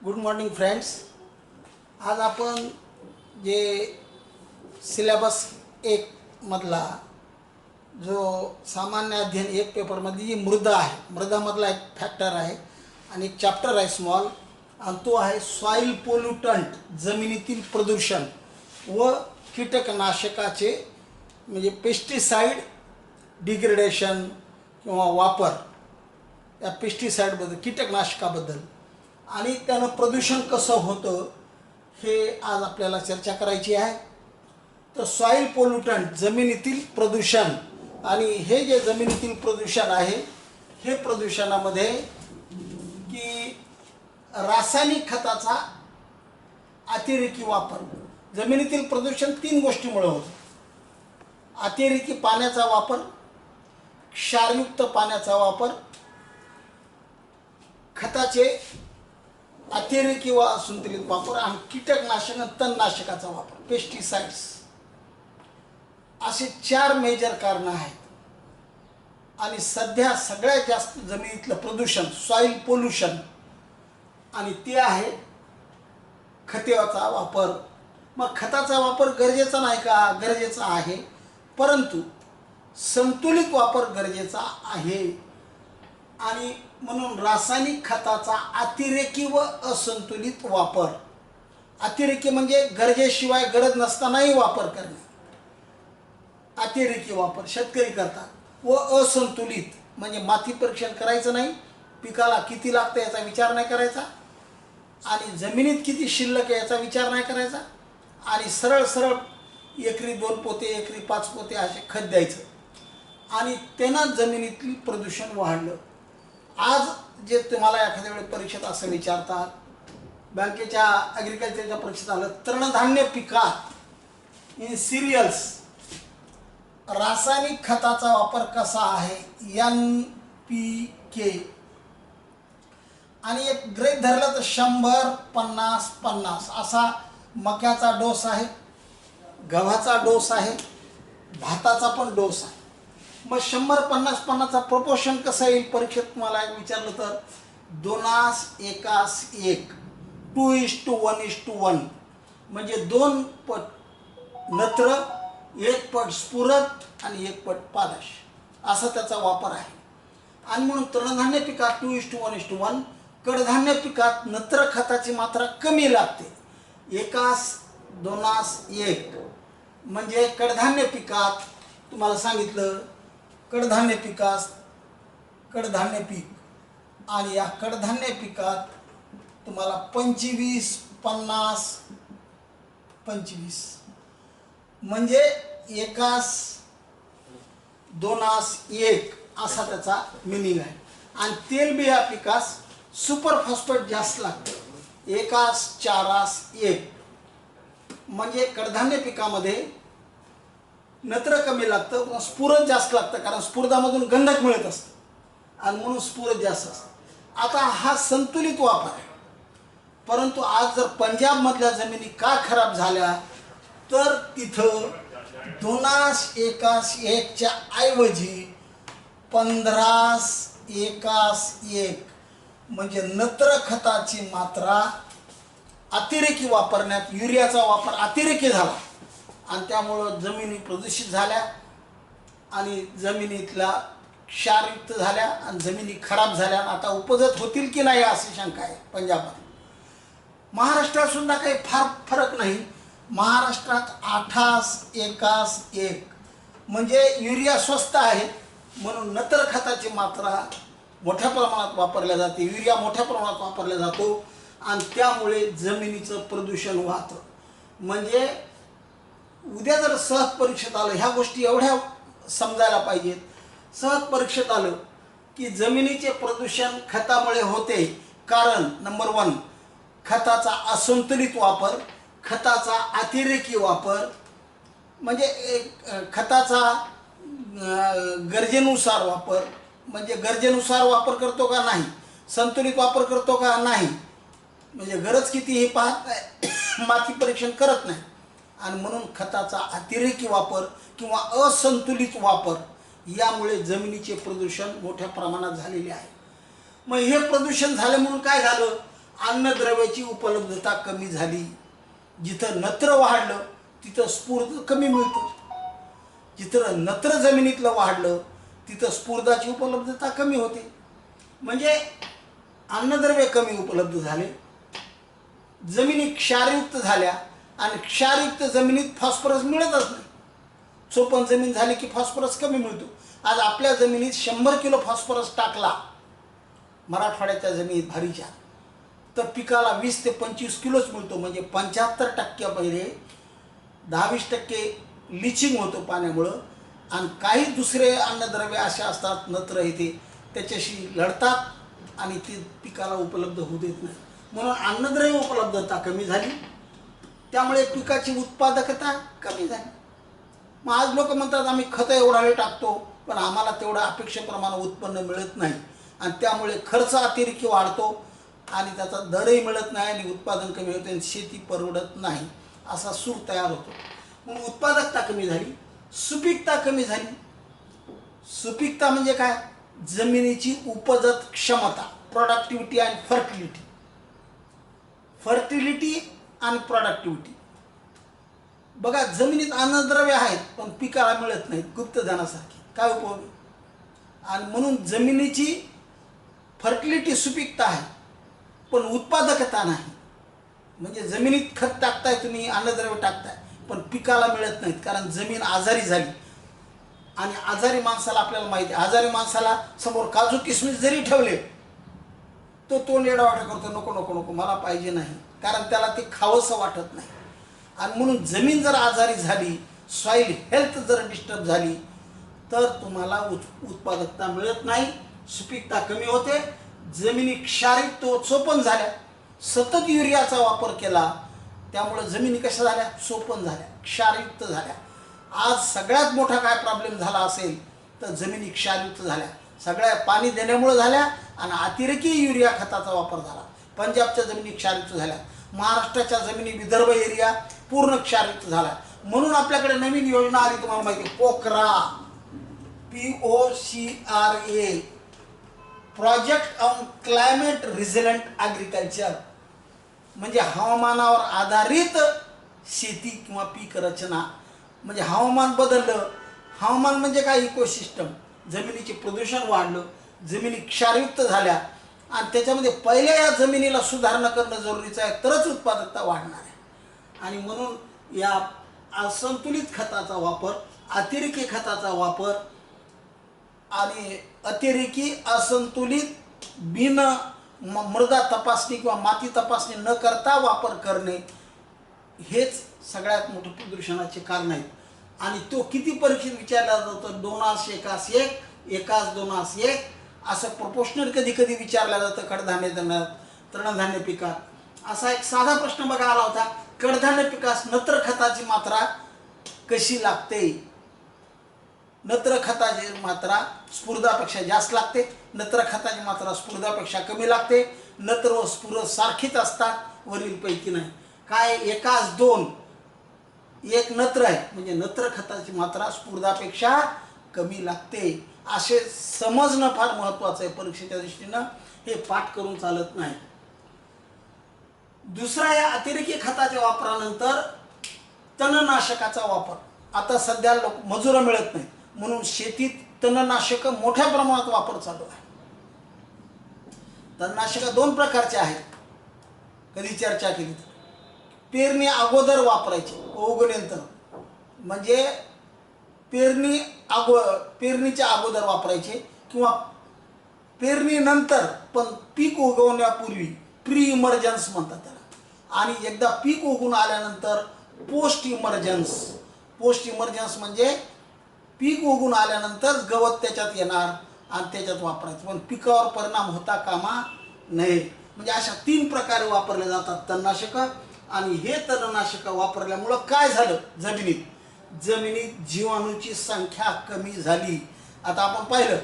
Good morning friends. आज आपण जे सिलेबस एक मधला जो सामान्य अध्ययन एक पेपरमध्ये जी मृदा आहे, मृदामधला एक फॅक्टर आहे आणि एक चॅप्टर आहे स्मॉल, आणि तो आहे सॉइल पोल्युटंट, जमिनीतील प्रदूषण व कीटकनाशकाचे म्हणजे पेस्टिसाइड डिग्रेडेशन किंवा वापर, या पेस्टिसाइडबद्दल कीटकनाशकाबद्दल आणि त्यानं प्रदूषण कसं होतं हे आज आपल्याला चर्चा करायची आहे। तर सॉइल पोल्युटंट जमिनीतील प्रदूषण, आणि हे जे जमिनीतील प्रदूषण आहे हे प्रदूषणामध्ये की रासायनिक खताचा अतिरेकी वापर, जमिनीतील प्रदूषण तीन गोष्टीमुळे होतं। अतिरेकी पाण्याचा वापर, क्षारयुक्त पाण्याचा वापर, खताचे अतिरेकी व असंतुलित वापर आणि कीटकनाशक तणनाशकाचा वापर, पेस्टिसाइड्स, असे चार मेजर कारण आहेत। आणि सध्या सगळ्यात जास्त जमिनीतलं प्रदूषण सॉइल पोल्युशन, आणि ते आहे खताचा वापर। मग खताचा वापर गरजेचा नाही का? गरजेचा आहे, परंतु संतुलित वापर गरजेचा आहे। आणि म्हणून रासायनिक खताचा अतिरेकी व असंतुलित वापर, अतिरेकी म्हणजे गरजेशिवाय गरज नसतानाही वापर करणे, अतिरेकी वापर शेतकरी करतात, व असंतुलित म्हणजे माती परीक्षण करायचं नाही, पिकाला किती लागतं याचा विचार नाही करायचा, आणि जमिनीत किती शिल्लक आहे याचा विचार नाही करायचा, आणि सरळ सरळ एकरी 2 पोते एकरी 5 पोते असे खत द्यायचं, आणि त्यानं जमिनीतील प्रदूषण वाढलं। आज जे तुम्हाला एखाद्या वेळेस परीक्षेत असं विचारतात, बँकेच्या ॲग्रिकल्चरच्या परीक्षेत आलं, तृणधान्य पिकात इन सिरियल्स रासायनिक खताचा वापर कसा आहे, NPK, आणि एक गृहीत धरलं तर 100-50-50 असा मक्याचा डोस आहे, गव्हाचा डोस आहे, भाताचा पण डोस आहे। मग 100-50-50चा प्रपोर्शन कसं येईल परीक्षेत तुम्हाला विचारलं तर 2:1:1, 2:1:1, म्हणजे 2 पट नत्र, 1 पट स्फुरद आणि 1 पट पादश असा त्याचा वापर आहे। आणि म्हणून तृणधान्य पिकात 2:1:1, कडधान्य पिकात नत्र खताची मात्रा कमी लागते, 1:2:1, म्हणजे कडधान्य पिकात तुम्हाला सांगितलं, कडधान्य पिकास कडधान्य पीक, आणि या कडधान्य पिकात तुम्हाला 25-50-25 म्हणजे 1:2:1 असा त्याचा मिनिंग आहे। आणि तेलबिया पिकास सुपर फॉस्फेट जास्त लागतं, 1:4:1, म्हणजे कडधान्य पिकामध्ये नत्र कमी लागतं, स्फुरद जास्त लागतं, कारण स्फुरदामधून गंधक मिळत असतं आणि म्हणून स्फुरद जास्त असतं। आता हा संतुलित वापर आहे, परंतु आज जर पंजाबमधल्या जमिनी का खराब झाल्या तर तिथं 2:1:1च्या ऐवजी 15:1:1 म्हणजे नत्र खताची मात्रा अतिरेकी वापरण्यात, युरियाचा वापर अतिरेकी झाला, आणि त्यामुळं जमिनी प्रदूषित झाल्या आणि जमिनीतला क्षारयुक्त झाल्या आणि जमिनी खराब झाल्या। आता उपजत होतील की नाही अशी शंका आहे पंजाबमध्ये। महाराष्ट्रात सुद्धा काही फार फरक नाही, महाराष्ट्रात 8:1:1 म्हणजे युरिया स्वस्त आहे म्हणून नत्र खताची मात्रा मोठ्या प्रमाणात वापरल्या जाते, युरिया मोठ्या प्रमाणात वापरला जातो, आणि त्यामुळे जमिनीचं प्रदूषण वाहतं। म्हणजे उद्या जर सहज परीक्षेत आलं, ह्या गोष्टी एवढ्या समजायला पाहिजेत, सहज परीक्षेत आलं की जमिनीचे प्रदूषण खतामुळे होते, कारण नंबर 1 खताचा असंतुलित वापर, खताचा अतिरेकी वापर, म्हणजे खताचा गरजेनुसार वापर, म्हणजे गरजेनुसार वापर करतो का नाही, संतुलित वापर करतो का नाही, म्हणजे गरज किती हे पाहत नाही, माती परीक्षण करत नाही, आणि म्हणून खताचा अतिरेकी वापर किंवा असंतुलित वापर यामुळे जमिनीचे प्रदूषण मोठ्या प्रमाणात झालेले आहे। मग हे प्रदूषण झाले म्हणून काय झालं, अन्नद्रव्याची उपलब्धता कमी झाली. जिथं नत्र वाढलं तिथं स्फूर्द कमी मिळतं. जिथं नत्र जमिनीतलं वाढलं तिथं स्फुरदाची उपलब्धता कमी होते. म्हणजे अन्नद्रव्य कमी उपलब्ध झाले, जमिनी क्षारयुक्त झाल्या आणि क्षारयुक्त जमिनीत फॉस्फरस मिळतच नाही. चोपण जमीन झाली की फॉस्फरस कमी मिळतो. आज आपल्या जमिनीत 100 किलो फॉस्फरस टाकला मराठवाड्याच्या जमिनीत भारीच्या, तर पिकाला 20 ते 25 किलोच मिळतो. म्हणजे 75% पहिले 10-20% लिचिंग होतं पाण्यामुळं. आणि काही दुसरे अन्नद्रव्य असे असतात, नत्र येते, त्याच्याशी लढतात आणि ते पिकाला उपलब्ध होऊ देत नाही. म्हणून अन्नद्रव्य उपलब्धता कमी झाली, त्यामुळे पिकाची उत्पादकता कमी झाली. मग आज लोक म्हणतात आम्ही खतं एवढाले टाकतो पण आम्हाला तेवढं अपेक्षेप्रमाणे उत्पन्न मिळत नाही आणि त्यामुळे खर्च अतिरिक्त वाढतो आणि त्याचा दरही मिळत नाही आणि उत्पादन कमी होते आणि शेती परवडत नाही, असा सूर तयार होतो. म्हणून उत्पादकता कमी झाली, सुपीकता कमी झाली. सुपीकता म्हणजे काय? जमिनीची उपजत क्षमता, प्रोडक्टिव्हिटी आणि फर्टिलिटी. फर्टिलिटी आणि प्रोडक्टिव्हिटी. बघा, जमिनीत अन्नद्रव्य आहेत पण पिकाला मिळत नाहीत, गुप्तधनासारखी, काय उपयोग? आणि म्हणून जमिनीची फर्टिलिटी, सुपीकता आहे पण उत्पादकता नाही. म्हणजे जमिनीत खत टाकताय तुम्ही, अन्नद्रव्य टाकताय पण पिकाला मिळत नाहीत, कारण जमीन आजारी झाली. आणि आजारी माणसाला आपल्याला माहिती आहे, आजारी माणसाला समोर काजू किसमिस जरी ठेवले तो तोंड एडावाटा करतो, नको नको नको मला पाहिजे नाही, कारण त्याला ते खावंसं वाटत नाही. आणि म्हणून जमीन जर आजारी झाली, सॉईल हेल्थ जर डिस्टर्ब झाली तर तुम्हाला उत्पादकता मिळत नाही, सुपीकता कमी होते, जमिनी क्षारयुक्त चोपण झाल्या. सतत युरियाचा वापर केला त्यामुळे जमिनी कशा झाल्या? चोपण झाल्या, क्षारयुक्त झाल्या. आज सगळ्यात मोठा काय प्रॉब्लेम झाला असेल तर जमिनी क्षारयुक्त झाल्या. सगळ्या पाणी देण्यामुळे झाल्या आणि अतिरेकी युरिया खताचा वापर झाला. पंजाबच्या जमिनी क्षारयुक्त झाल्या, महाराष्ट्राच्या जमिनी, विदर्भ एरिया पूर्ण क्षारयुक्त झाला. म्हणून आपल्याकडे नवीन योजना आली, तुम्हाला माहिती आहे, पोखरा, POCRA, project on climate रिझिलंट agriculture. म्हणजे हवामानावर आधारित शेती किंवा पीक रचना. म्हणजे हवामान बदललं, हवामान म्हणजे काय? इकोसिस्टम. जमिनीचे प्रदूषण वाढलं, जमिनी क्षारयुक्त झाल्या आणि त्याच्यामध्ये पहिल्या या जमिनीला सुधारणा करणं जरुरीचं आहे, तरच उत्पादकता वाढणार आहे. आणि म्हणून या असंतुलित खताचा वापर, अतिरेकी खताचा वापर आणि अतिरेकी असंतुलित बिन मृदा तपासणी किंवा माती तपासणी न करता वापर करणे, हेच सगळ्यात मोठं प्रदूषणाचे कारण आहेत. आणि तो किती परीक्षेत विचारला जातो? 2:1:1, 1:2:1 असं प्रोपोर्शनल कधी कधी विचारलं जातं कडधान्य तृणधान्य पिकात. असा एक साधा प्रश्न बघा आला होता, कडधान्य पिकास नत्र खताची मात्रा कशी लागते? नत्र खताची मात्रा स्फुरदापेक्षा जास्त लागते, नत्र खताची मात्रा स्फुरदापेक्षा कमी लागते, नत्र व स्फुरद सारखीच असतात, वरीलपैकी नाही. काय? 1:2. एक नत्र आहे म्हणजे नत्र खताची मात्रा स्फुरदापेक्षा कमी लागते. असे समजणं फार महत्त्वाचं आहे परीक्षेच्या दृष्टीनं, हे पाठ करून चालत नाही. दुसरा, या अतिरेकी खताच्या वापरानंतर तणनाशकाचा वापर. आता सध्या मजुरं मिळत नाहीत म्हणून शेतीत तणनाशक मोठ्या प्रमाणात वापर चालू आहे. तणनाशक 2 प्रकारचे आहेत, कधी चर्चा केली तर. पेरणी अगोदर वापरायची, उगवल्यानंतर, म्हणजे पेरणीच्या अगोदर वापरायचे किंवा पेरणीनंतर पण पीक उगवण्यापूर्वी, प्री इमर्जन्स म्हणतात त्याला. आणि एकदा पीक उगवून आल्यानंतर पोस्ट इमर्जन्स. पोस्ट इमर्जन्स म्हणजे पीक उगवून आल्यानंतर गवत त्याच्यात येणार आणि त्याच्यात वापरायचं, पण पिकावर परिणाम होता कामा नये. म्हणजे अशा 3 प्रकारे वापरले जातात तणनाशकं. आणि हे तणनाशक वापरल्यामुळं काय झालं? जमिनीत जीवाणूची संख्या कमी झाली. आता आपण पाहिलं,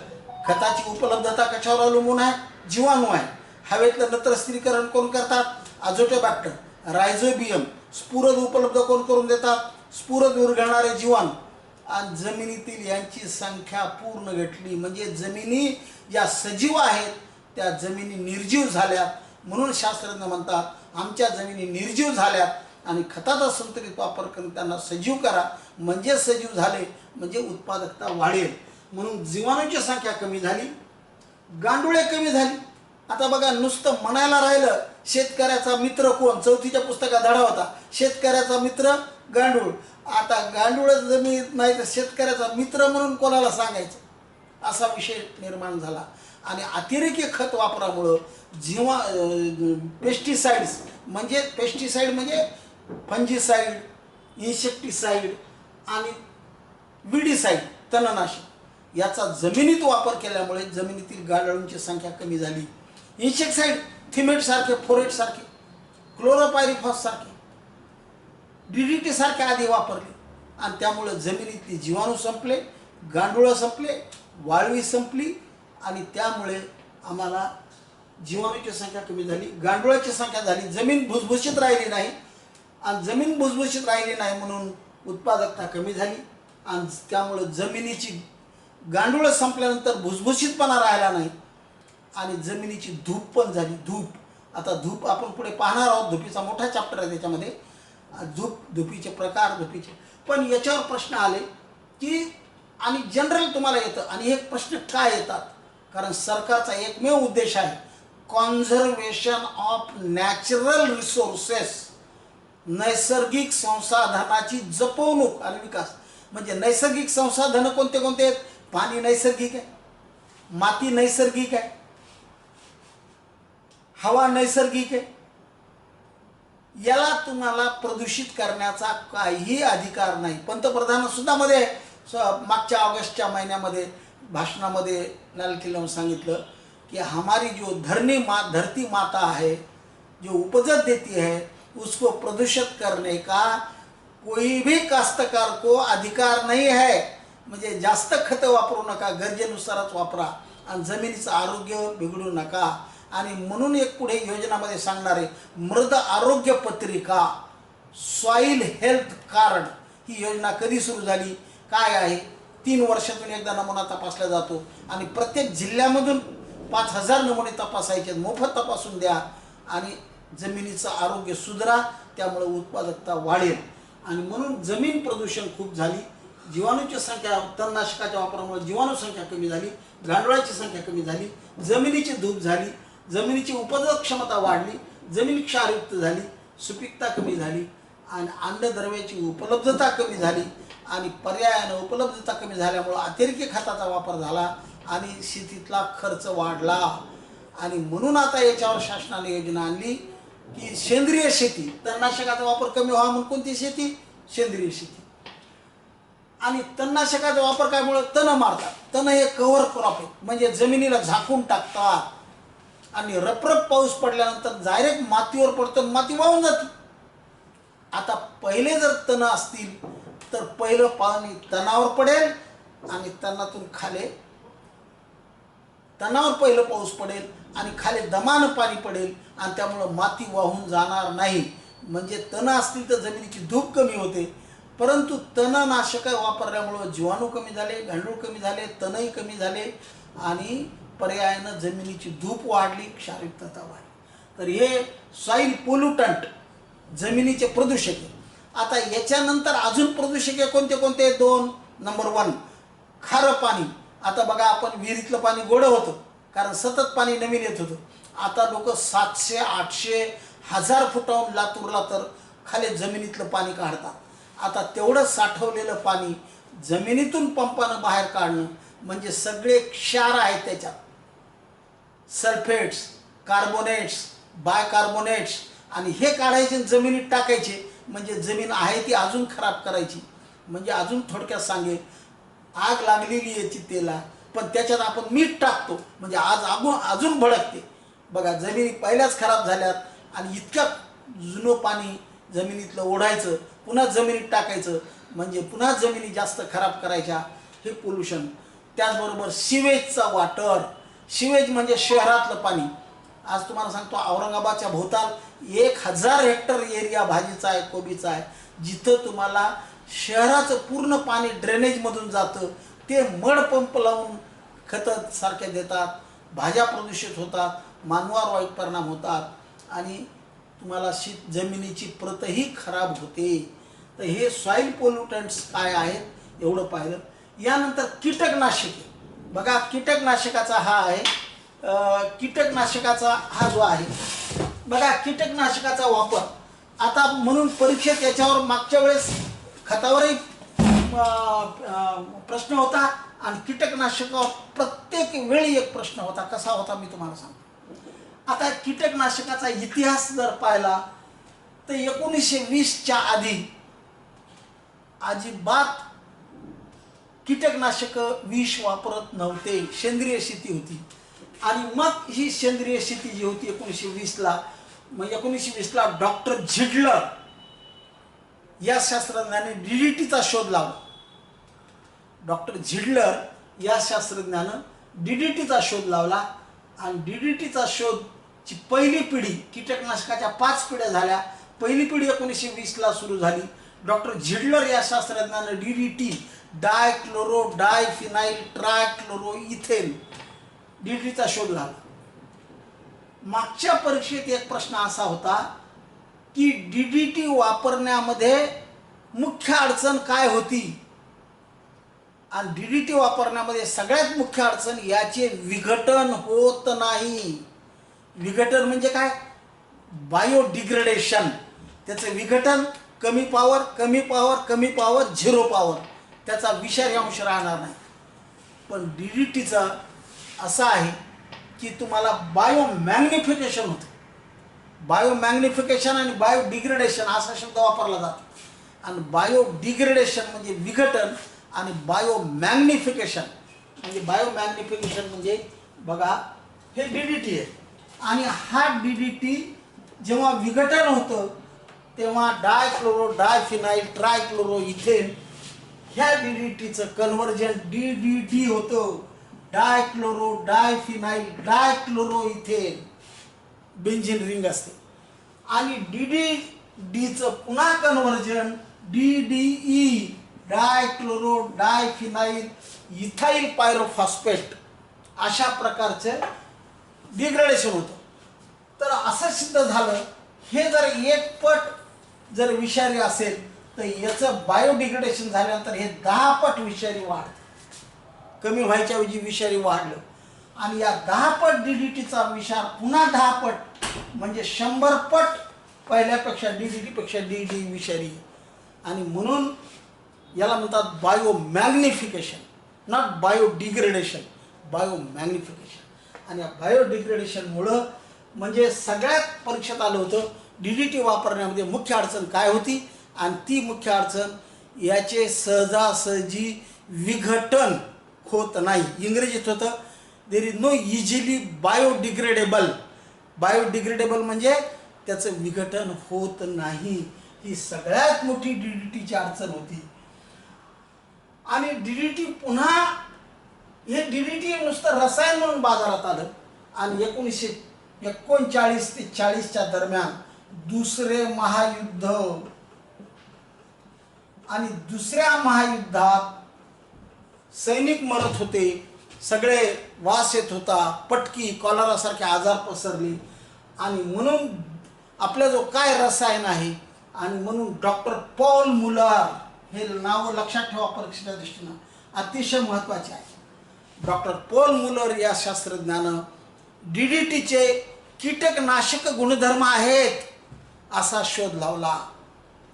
खताची उपलब्धता कशावर अवलंबून आहे? जीवाणू आहे. हवेतलं नत्र स्थिरीकरण कोण करतात? अझोटोबॅक्टर, रायझोबियम. स्फुरद उपलब्ध कोण करून देतात? स्फुरद विरघळणारे जीवाणू. आणि जमिनीतील यांची संख्या पूर्ण घटली. म्हणजे जमिनी ज्या सजीव आहेत त्या जमिनी निर्जीव झाल्या म्हणून शास्त्रज्ञ म्हणतात आमच्या जमिनी निर्जीव झाल्यात आणि खताचा संतुलित वापर करून त्यांना सजीव करा, म्हणजे सजीव झाले म्हणजे उत्पादकता वाढेल. म्हणून जीवाणूंची संख्या कमी झाली, गांडुळे कमी झाली. आता बघा, नुसतं म्हणायला राहिलं शेतकऱ्याचा मित्र कोण, चौथीच्या पुस्तकात धडा होता, शेतकऱ्याचा मित्र गांडूळ. आता गांडूळ जमीन नाही तर शेतकऱ्याचा मित्र म्हणून कोणाला सांगायचं, असा विषय निर्माण झाला. आणि अतिरेकी खत वापरामुळं जेव्हा पेस्टिसाइड्स म्हणजे फंजीसाईड, इन्सेक्टिसाईड आणि विडीसाईड तणनाशक याचा जमिनीत वापर केल्यामुळे जमिनीतील गांडुळांची संख्या कमी झाली. इन्सेक्टिसाईड थिमेटसारखे, फोरेटसारखे, क्लोरोपायरिफॉससारखे, DDT सारखे आधी वापरले आणि त्यामुळे जमिनीतले जीवाणू संपले, गांडुळं संपले, वाळवी संपली आणि त्यामुळे आम्हाला जीवाणूची संख्या कमी झाली, गांडुळाची संख्या झाली, जमीन भुसभुशीत राहिली नाही. आणि जमीन भुसभुशीत राहिली नाही म्हणून उत्पादकता कमी झाली आणि त्यामुळे जमिनीची गांडुळं संपल्यानंतर भुसभुशीतपणा राहिला नाही आणि जमिनीची धूप पण झाली. आता धूप आपण पुढे पाहणार आहोत, धुपीचा मोठा चॅप्टर आहे त्याच्यामध्ये, धुपीचे प्रकार, धुपीचे. पण याच्यावर प्रश्न आले की आणि जनरल तुम्हाला येतं. आणि हे प्रश्न काय येतात, कारण सरकारचा एकमेव उद्देश आहे कॉन्झर्वेशन ऑफ नॅचरल रिसोर्सेस, नैसर्गिक संसाधनाची जपवणूक आणि विकास. म्हणजे नैसर्गिक संसाधनं कोणते कोणते आहेत? पाणी नैसर्गिक आहे, माती नैसर्गिक आहे, हवा नैसर्गिक आहे. याला तुम्हाला प्रदूषित करण्याचा काही अधिकार नाही. पंतप्रधान सुद्धा मध्ये मागच्या ऑगस्टच्या महिन्यामध्ये भाषणामध्ये लाल किल्ल्यावर सांगितलं कि हमारी जो धरती माता है, जो उपजत देती है, उसको प्रदूषित करने का कोई भी काश्तकार को अधिकार नहीं है. म्हणजे जास्त खतं वापरू नका, गरजेनुसारच वापरा आणि जमिनीचं आरोग्य बिघडू नका. आणि म्हणून एक पुढे योजनामध्ये सांगणारे मृद आरोग्य पत्रिका, सॉइल हेल्थ कार्ड, ही योजना कधी सुरू झाली, काय आहे? 3 वर्षातून एकदा नमुना तपासला जातो आणि प्रत्येक जिल्ह्यामधून 5000 नमुने तपासायचे, मोफत तपासून द्या आणि जमिनीचं आरोग्य सुधारा, त्यामुळे उत्पादकता वाढेल. आणि म्हणून जमीन प्रदूषण खूप झाली, जीवाणूची संख्या, तणनाशकाच्या वापरामुळे जीवाणू संख्या कमी झाली, गांडुळाची संख्या कमी झाली, जमिनीची धूप झाली, जमिनीची उपजक क्षमता वाढली, जमीन क्षारयुक्त झाली, सुपीकता कमी झाली आणि अन्नद्रव्याची उपलब्धता कमी झाली आणि पर्यायानं उपलब्धता कमी झाल्यामुळे अतिरेकी खताचा वापर झाला आणि शेतीतला खर्च वाढला. आणि म्हणून आता याच्यावर शासनाने योजना आणली की सेंद्रिय शेती, तणनाशकाचा वापर कमी व्हावा म्हणून कोणती शेती? सेंद्रिय शेती. आणि तणनाशकाचा वापर काय मुळे तण मारतात. तण हे कव्हर क्रॉप आहे, म्हणजे जमिनीला झाकून टाकतात आणि रपरप पाऊस पडल्यानंतर डायरेक्ट मातीवर पडतं, माती वाहून जाते. आता पहिले जर तण असतील तर पहिलं पाणी तणावर पडेल आणि तणातून खाली तणावर पहिलं पाऊस पडेल आणि खाली दमानं पाणी पडेल आणि त्यामुळं माती वाहून जाणार नाही. म्हणजे तण असतील तर जमिनीची धूप कमी होते, परंतु तणनाशक वापरल्यामुळं जीवाणू कमी झाले, गांडूळ कमी झाले, तणही कमी झाले आणि पर्यायानं जमिनीची धूप वाढली, क्षारयुक्तता वाढली. तर हे सॉइल पोल्युटंट, जमिनीचे प्रदूषक. आता याच्यानंतर अजून प्रदूषके कोणते कोणते? 2. नंबर 1 खारं पाणी. आता बघा, आपण विहिरीतलं पाणी गोडं होतं कारण सतत पाणी नवीन येत होतं. आता लोक 700, 800, 1000 फुटाहून लातूरला तर खाली जमिनीतलं पाणी काढतात. आता तेवढं साठवलेलं पाणी जमिनीतून पंपानं बाहेर काढणं म्हणजे सगळे क्षार आहेत त्याच्यात, सल्फेट्स, कार्बोनेट्स, बायकार्बोनेट्स, आणि हे काढायचे जमिनीत टाकायचे. म्हणजे जमीन आहे ती अजून खराब करायची. म्हणजे अजून थोडक्यात सांगेल, आग लागलेली आहे चितेला पण त्याच्यात आपण मीठ टाकतो म्हणजे आज अजून भडकते. बघा, जमिनी पहिल्याच खराब झाल्यात आणि इतक्या जुनं पाणी जमिनीतलं ओढायचं, पुन्हा जमिनीत टाकायचं म्हणजे पुन्हा जमिनी जास्त खराब करायच्या. हे पोल्युशन. त्याचबरोबर सिवेजचा वाटर. सिवेज म्हणजे शहरातलं पाणी. आज तुम्हाला सांगतो, औरंगाबादच्या भोवताल 1000 हेक्टर एरिया भाजीचा आहे, कोबीचा आहे, जिथं तुम्हाला शहराचं पूर्ण पाणी ड्रेनेजमधून जातं. ते मड पंप लावून खतं सारखे देतात, भाज्या प्रदूषित होतात, मानवावर वाईट परिणाम होतात आणि तुम्हाला जमिनीची प्रतही खराब होते. तर हे सॉईल पोल्युटंट्स काय आहेत एवढं पाहिलं. यानंतर कीटकनाशके. बघा कीटकनाशकाचा हा आहे, कीटकनाशकाचा हा जो आहे बघा, कीटकनाशकाचा वापर आता म्हणून परीक्षेत याच्यावर मागच्या वेळेस खतावरही प्रश्न होता आणि कीटकनाशकावर प्रत्येक वेळी एक प्रश्न होता. कसा होता मी तुम्हाला सांगतो. आता कीटकनाशकाचा इतिहास जर पाहिला तर 1920च्या आधी अजिबात कीटकनाशक विष वापरत नव्हते, सेंद्रिय शेती होती. आणि मग ही सेंद्रिय शेती जी होती 1920ला, मग 1920ला डॉक्टर झिडलर या शास्त्रज्ञाने DDTचा शोध लावला. डॉक्टर झिडलर या शास्त्रज्ञानं DDTचा शोध लावला आणि DDTचा शोधची पहिली पिढी, कीटकनाशकाच्या 5 पिढ्या झाल्या. पहिली पिढी 1920ला सुरू झाली. डॉक्टर झिडलर या शास्त्रज्ञानं DDT, डायक्लोरो डायफिनाइल ट्रायक्लोरोइथेन, DDTचा शोध लावला. मागच्या परीक्षेत एक प्रश्न असा होता की DDT वापरण्यामध्ये मुख्य अडचण काय होती, आणि DDT वापरण्यामध्ये सगळ्यात मुख्य अडचण याचे विघटन होत नाही. विघटन म्हणजे काय? बायोडिग्रेडेशन. त्याचं विघटन कमी पावर, कमी पावर, कमी पावर, 0 पावर, त्याचा विषारी अंश राहणार नाही. पण DDTचं असं आहे की तुम्हाला बायोमॅग्निफिकेशन होतं. बायोमॅग्निफिकेशन आणि बायोडिग्रेडेशन असा शब्द वापरला जातो. आणि बायोडिग्रेडेशन म्हणजे विघटन आणि बायोमॅग्निफिकेशन म्हणजे बघा हे DDT आहे. आणि हा DDT जेव्हा विघटन होतं तेव्हा डायक्लोरो डायफिनाइल ट्रायक्लोरोइथेन ह्या DDTचं कन्व्हर्जन DDT होतं, dichloro diphenyl dichloroethane, benzene ring असते. आणि DDTचं पुन्हा conversion DDE, dichloro diphenyl ethyl pyrophosphate, अशा प्रकारचं डिग्रेडेशन होतं. तर असं सिद्ध झालं हे जर 1 पट जर विषारी असेल तर याचं बायोडिग्रेडेशन झाल्यानंतर हे 10 पट विषारी वाढतं. कमी व्हायच्या ऐवजी विषारी वाढलं आणि या 10 पट DDTचा विषार पुन्हा 10 पट म्हणजे 100 पट पहिल्यापेक्षा DDTपेक्षा DD विषारी. आणि म्हणून याला म्हणतात बायोमॅग्निफिकेशन, नॉट बायोडिग्रेडेशन, बायोमॅग्निफिकेशन. आणि या बायोडिग्रेडेशनमुळं म्हणजे सगळ्यात परीक्षेत आलं होतं DDT वापरण्यामध्ये मुख्य अडचण काय होती, आणि ती मुख्य अडचण याचे सहजासहजी विघटन होत नाही. इंग्रजीत होतं there is no easily biodegradable. Biodegradable म्हणजे त्याचं विघटन होत नाही. ही सगळ्यात मोठी DDTची अडचण होती. आणि DDT पुन्हा हे DDT नुसतं रसायन म्हणून बाजारात आलं आणि 1939 ते 40च्या दरम्यान दुसरे महायुद्ध आणि दुसऱ्या महायुद्धात सैनिक मरत होते, सगळे वास येत होता, पटकी कॉलरासारखे आजार पसरले. आणि म्हणून आपला जो काय रसायन आहे आणि म्हणून डॉक्टर पॉल मुलर, हे नाव लक्षात ठेवा परीक्षेच्या दृष्टीनं अतिशय महत्त्वाचे आहे. डॉक्टर पॉल मुलर या शास्त्रज्ञानं DDTचे कीटकनाशक गुणधर्म आहेत असा शोध लावला.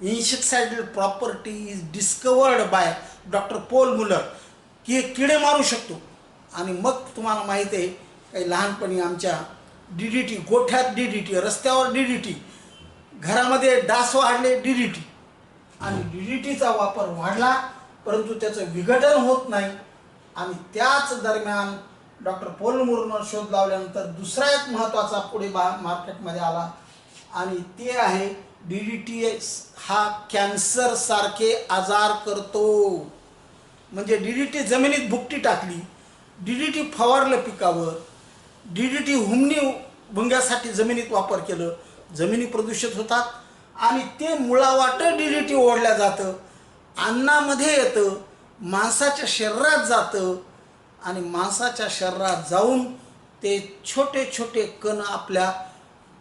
Insecticidal property is discovered by doctor Paul Muller, की हे किडे मारू शकतो. आणि मग तुम्हाला माहीत आहे काही लहानपणी आमच्या DDT, गोठ्यात DDT, रस्त्यावर DDT, घरामध्ये डास वाढले DDT, आणि DDTचा वापर वाढला परंतु त्याचं विघटन होत नाही. आणि त्याच दरम्यान डॉक्टर पॉल मुलरनं शोध लावल्यानंतर दुसरा एक महत्त्वाचा पुढे मार्केटमध्ये आला आणि ते आहे DDT हा कॅन्सर सारखे आजार करतो. म्हणजे DDT जमिनीत भुकटी टाकली, DDT फवारलं पिकावर, DDT हुमणी भुंग्यासाठी जमिनीत वापर केलं, जमिनी प्रदूषित होतात. आणि ते मुळावाट DDT ओढल्या जातं, अन्नामध्ये येतं, माणसाच्या शरीरात जातं आणि माणसाच्या शरीरात जाऊन ते छोटे छोटे कण आपल्या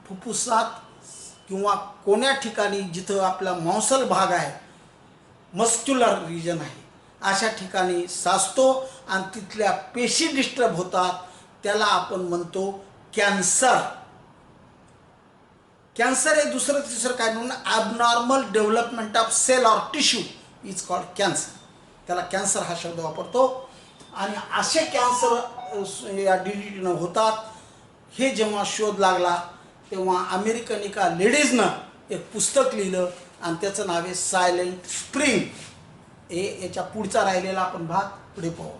फुफ्फुसात किंवा कोण्या ठिकाणी जिथं आपला मॉन्सल भाग आहे, मस्क्युलर रिजन आहे, अशा ठिकाणी साचतो आणि तिथल्या पेशी डिस्टर्ब होतात. त्याला आपण म्हणतो कॅन्सर. कॅन्सर हे दुसरं तिसरं काय म्हणून abnormal development of cell or tissue is called cancer. त्याला कॅन्सर हा शब्द वापरतो. आणि असे कॅन्सर या DDTनं होतात. हे जेव्हा शोध लागला तेव्हा अमेरिकन एका लेडीजनं एक पुस्तक लिहिलं आणि त्याचं नाव आहे सायलेंट स्प्रिंग. हे याच्या पुढचा राहिलेला आपण भाग पुढे पाहू.